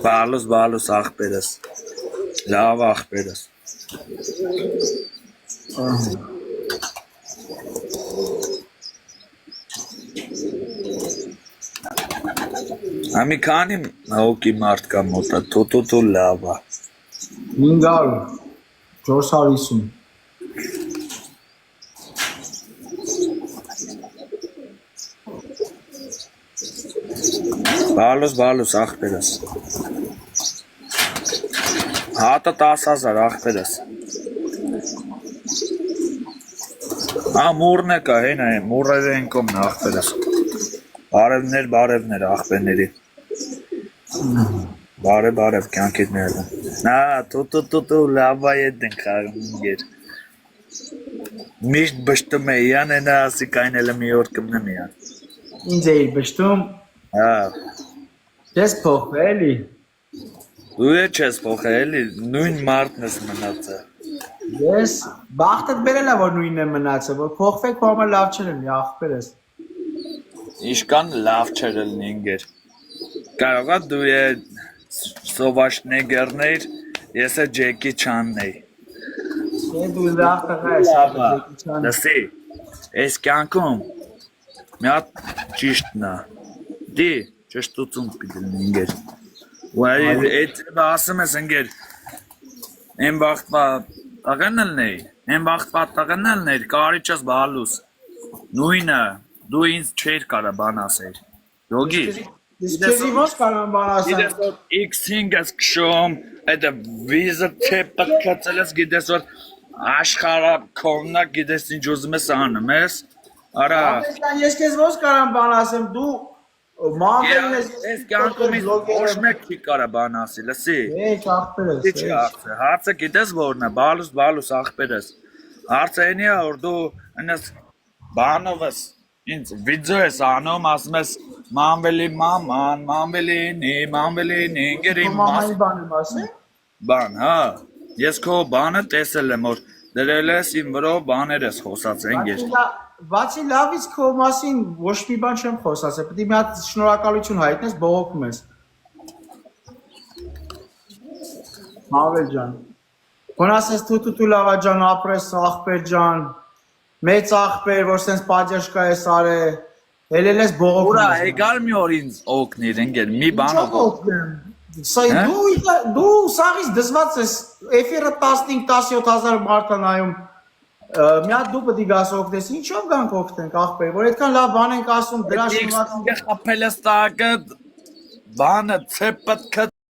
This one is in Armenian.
Բալուս աղբերս, լավ աղբերս։ Ամի քանի հոգի մարդ կա մոտա, թութու լավ է։ 500, 450։ Բալուս աղբերս։ Հատը 10,000 աղբերս։ Մուրն է կա, հեն է, մուրերը են կոմն աղբերս։ Բարևներ աղբերների։ Բարև կյանքիդները։ Նա, թութու լավ է ետն խաղմինգեր։ Միշտ բշտում է, յան է նա ասի կայնել մի օր կմնեմ յան։ Ինձ էիր բշտում։ Ես փոխվել էլի։ Դու չես փոխել էլի, նույն մարդն ես մնացել։ Ես բախտդ բերել է որ նույնն է մնացել, որ փոխվեք կողմը լավ չէ լինի, աղբերս։ Իշքան լավ չէր լինի ինգեր։ Կարող է դու Սովաշնեգերներ, ես է Ջեկի Չանն էի։ Դու լավ տղա ես, լսի, այս կյանքում մի հատ ճիշտն է, դի ճշտություն պիտի լինի ինգեր։ Ու այդ ասում ես ինգեր, են բախտվա տղնելն էի, կարի չես բալուս, նույնը, դու ինձ չեր կարա բան ասեր, յոգի։ Իսկ քեզի ոնց կարող բան ասեմ։ Գիտես որ X5 ես քշում, այդ վիզը չեպը կծել ես, գիտես որ աշխարհը կողմնա, գիտես ինչ ուզում ես անում ես, արա։ Ես քեզ ոնց կարող բան ասեմ, դու մանվելն ես։ Ես կյանքում ոչ մեկ չի կարա բան ասի, լսի։ Եչ աղբերս։ Ինչ հարցը, հարցը գիտես որն է, բալուս աղբերս։ Հարցը այնի է որ դու այնս բանով ես, ինձ վիդեո ես անում, ասում ես մանվելի մաման, մանվելինի, ինգերի մամայի բանը ասե։ Բան, հա։ Ես քո բանը տեսել եմ որ դրել ես իմ վրով բաներ ես խոսած ինգեր։ Բացի լավից քո մասին ոչ մի բան չեմ խոսացել, պետք է մի հատ շնորհակալություն հայտնես բողոքում ես։ Մավել ջան։ Քոնասես թութու լավա ջան, ապրես աղբեր ջան։ Մեծ աղբեր, որ սենց պատժկա ես արել, ելել ես բողոքում։ Ուրա, եկար մի օր ինձ օգնիր ինգեր, մի բանով օգնեմ։ Սա դու սաղից դզված ես, էֆիրը 15-17,000 մարդ է նայում։ Մի հատ դու պետք է գաս օգնես, ինչով գանք օգնենք աղբեր, որ այդքան լավ բան ենք ասում, դրա շնորհակալ խփել ես տակը, բանը, ցեպը